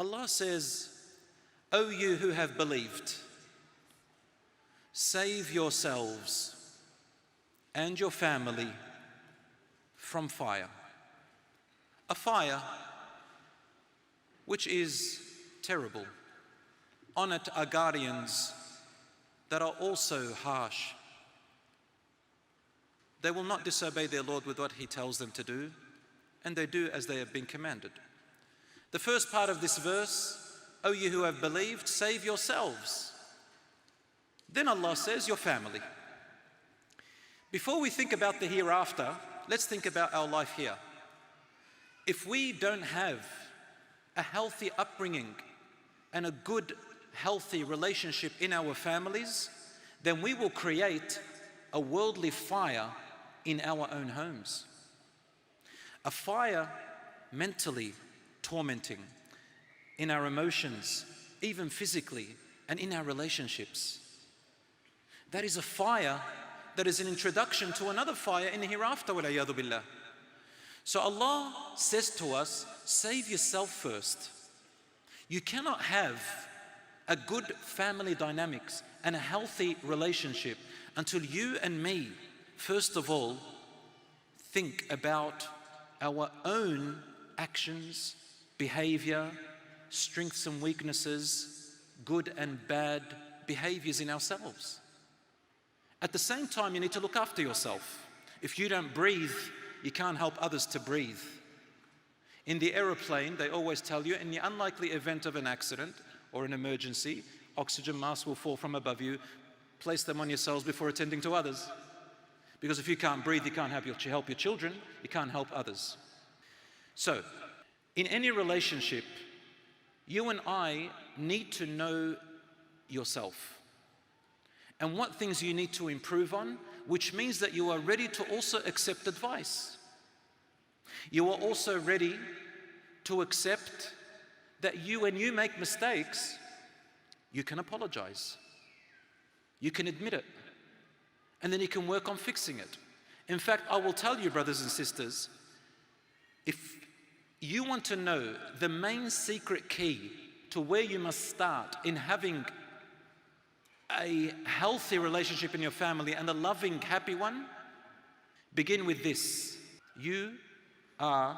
Allah says, "O you who have believed, save yourselves and your family from fire." A fire which is terrible. On it are guardians that are also harsh. They will not disobey their Lord with what He tells them to do, and they do as they have been commanded. The first part of this verse, "O you who have believed, save yourselves." Then Allah says, your family. Before we think about the hereafter, let's think about our life here. If we don't have a healthy upbringing and a good, healthy relationship in our families, then we will create a worldly fire in our own homes. A fire mentally tormenting in our emotions, even physically, and in our relationships. That is a fire that is an introduction to another fire in the hereafter, wal-'iyadhu billah. So Allah says to us, save yourself first. You cannot have a good family dynamics and a healthy relationship until you and me, first of all, think about our own actions, behavior, strengths and weaknesses, good and bad behaviors in ourselves. At the same time, you need to look after yourself. If you don't breathe, you can't help others to breathe. In the aeroplane, they always tell you, in the unlikely event of an accident or an emergency, oxygen masks will fall from above you. Place them on yourselves before attending to others. Because if you can't breathe, you can't help your children, you can't help others. So, in any relationship, you and I need to know yourself and what things you need to improve on, which means that you are ready to also accept advice. You are also ready to accept that when you make mistakes, you can apologize. You can admit it. And then you can work on fixing it. In fact, I will tell you, brothers and sisters, if you want to know the main secret key to where you must start in having a healthy relationship in your family and a loving, happy one, begin with this. You are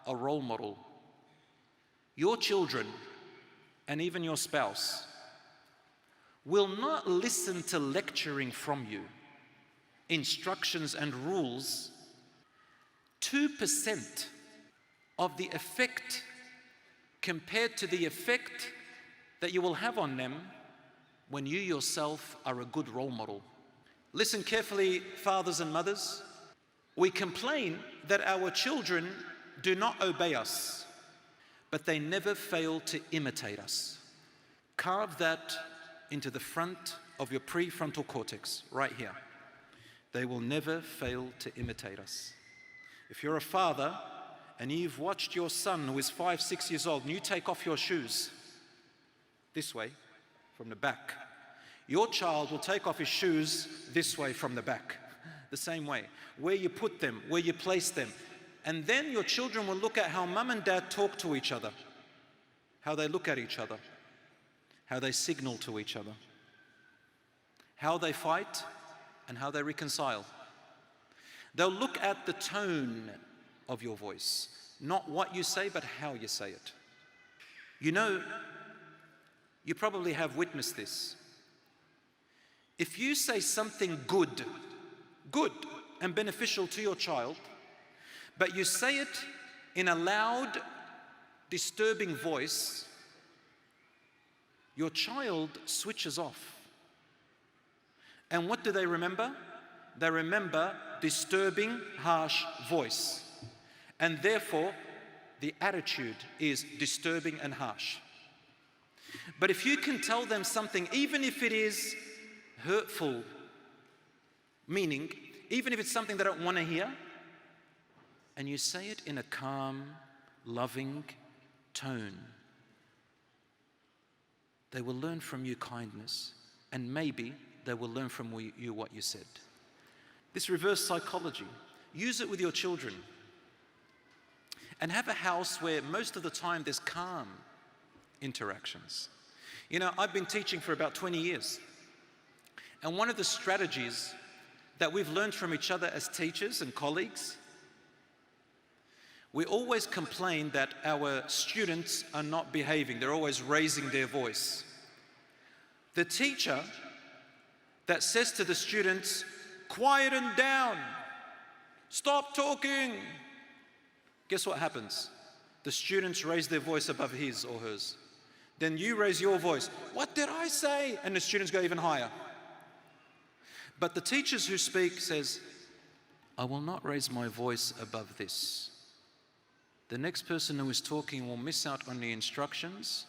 a role model. Your children and even your spouse will not listen to lecturing from you, instructions and rules. 2% of the effect compared to the effect that you will have on them when you yourself are a good role model. Listen carefully, fathers and mothers. We complain that our children do not obey us, but they never fail to imitate us. Carve that into the front of your prefrontal cortex, right here. They will never fail to imitate us. If you're a father and you've watched your son who is 5, 6 years old, and you take off your shoes this way from the back, your child will take off his shoes this way from the back, the same way. Where you put them, where you place them. And then your children will look at how mum and dad talk to each other, how they look at each other, how they signal to each other, how they fight and how they reconcile. They'll look at the tone of your voice, not what you say, but how you say it. You know, you probably have witnessed this. If you say something good and beneficial to your child, but you say it in a loud, disturbing voice, your child switches off. And what do they remember? They remember disturbing, harsh voice. And therefore, the attitude is disturbing and harsh. But if you can tell them something, even if it is hurtful, meaning, even if it's something they don't want to hear, and you say it in a calm, loving tone, they will learn from you kindness, and maybe they will learn from you what you said. This reverse psychology, use it with your children. And have a house where most of the time there's calm, interactions. You know, I've been teaching for about 20 years. And one of the strategies that we've learned from each other as teachers and colleagues, we always complain that our students are not behaving. They're always raising their voice. The teacher that says to the students, "Quieten down, stop talking," guess what happens? The students raise their voice above his or hers. Then you raise your voice, "What did I say?" And the students go even higher. But the teachers who speak says, "I will not raise my voice above this. The next person who is talking will miss out on the instructions,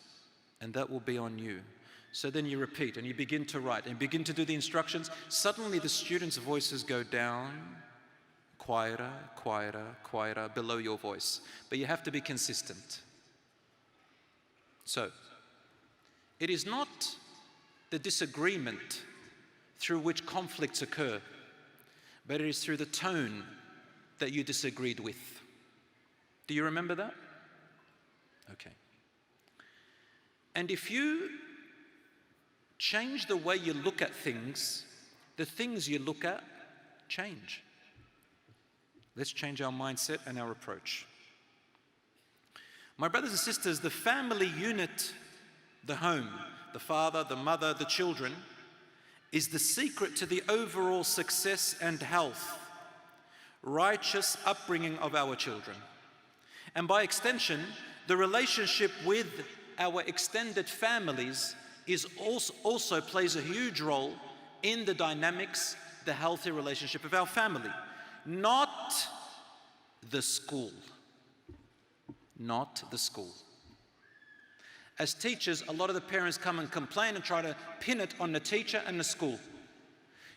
and that will be on you." So then you repeat and you begin to write and begin to do the instructions. Suddenly the students' voices go down, quieter, quieter, quieter, below your voice. But you have to be consistent. So, it is not the disagreement through which conflicts occur, but it is through the tone that you disagreed with. Do you remember that? Okay. And if you change the way you look at things, the things you look at change. Let's change our mindset and our approach. My brothers and sisters, the family unit, the home, the father, the mother, the children, is the secret to the overall success and health, righteous upbringing of our children. And by extension, the relationship with our extended families also plays a huge role in the dynamics, the healthy relationship of our family. Not the school. Not the school. As teachers, a lot of the parents come and complain and try to pin it on the teacher and the school.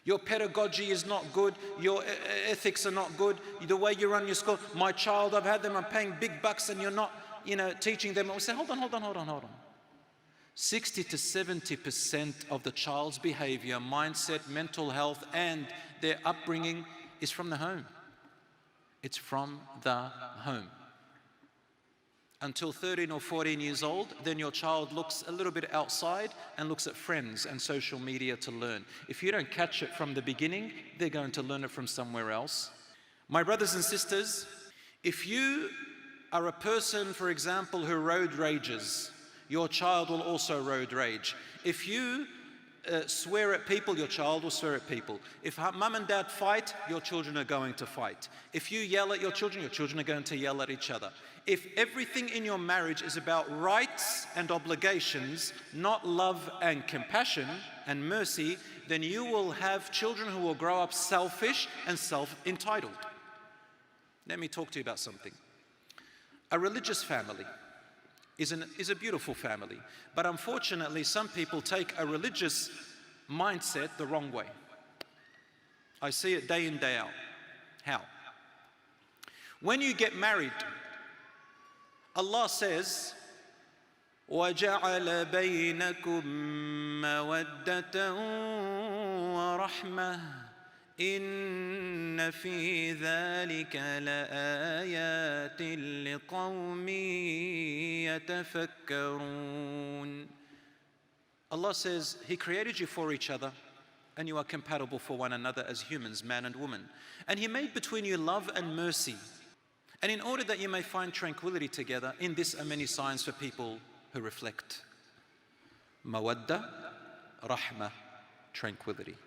Your pedagogy is not good, your ethics are not good, the way you run your school. My child, I've had them, I'm paying big bucks and you're not, teaching them. We say, hold on. 60 to 70% of the child's behavior, mindset, mental health, and their upbringing is from the home. It's from the home. Until 13 or 14 years old, then your child looks a little bit outside and looks at friends and social media to learn. If you don't catch it from the beginning, they're going to learn it from somewhere else. My brothers and sisters, if you are a person, for example, who road rages, your child will also road rage. If you swear at people, your child will swear at people. If mum and dad fight, your children are going to fight. If you yell at your children are going to yell at each other. If everything in your marriage is about rights and obligations, not love and compassion and mercy, then you will have children who will grow up selfish and self-entitled. Let me talk to you about something. A religious family is a beautiful family, but unfortunately some people take a religious mindset the wrong way. I see it day in, day out. How? When you get married, Allah says, وَجَعَلَ بَيْنَكُمْ مَوَدَّةً وَرَحْمَةً إِنَّ فِي ذَلِكَ لَآيَاتٍ لِقَوْمٍ يَتَفَكَّرُونَ. Allah says, He created you for each other and you are compatible for one another as humans, man and woman. And He made between you love and mercy. And in order that you may find tranquility together, in this are many signs for people who reflect. Mawadda, rahmah, tranquility.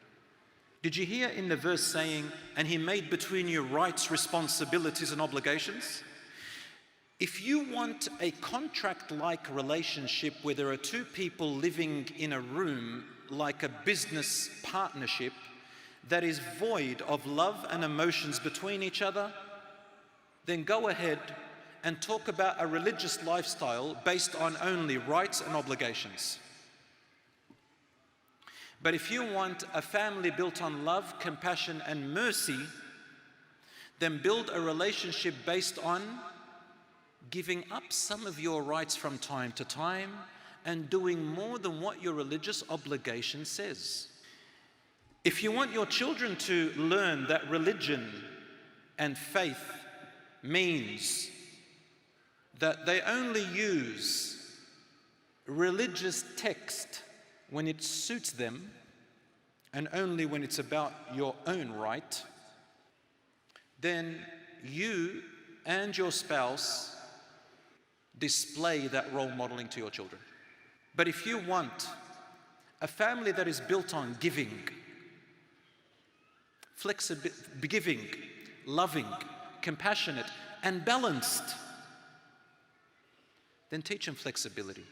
Did you hear in the verse saying, and He made between you rights, responsibilities and obligations? If you want a contract-like relationship where there are two people living in a room like a business partnership that is void of love and emotions between each other, then go ahead and talk about a religious lifestyle based on only rights and obligations. But if you want a family built on love, compassion and mercy, then build a relationship based on giving up some of your rights from time to time and doing more than what your religious obligation says. If you want your children to learn that religion and faith means that they only use religious text when it suits them and only when it's about your own right, then you and your spouse display that role modeling to your children. But if you want a family that is built on giving, giving, loving, compassionate, and balanced, then teach them flexibility,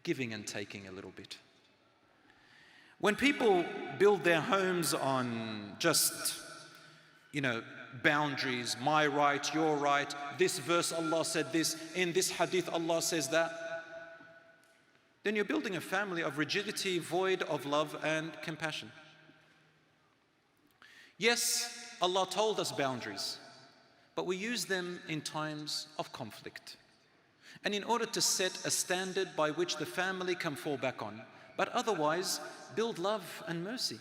giving and taking a little bit. When people build their homes on just, boundaries, my right, your right, this verse Allah said this, in this hadith Allah says that, then you're building a family of rigidity, void of love and compassion. Yes, Allah told us boundaries, but we use them in times of conflict and in order to set a standard by which the family can fall back on, but otherwise build love and mercy.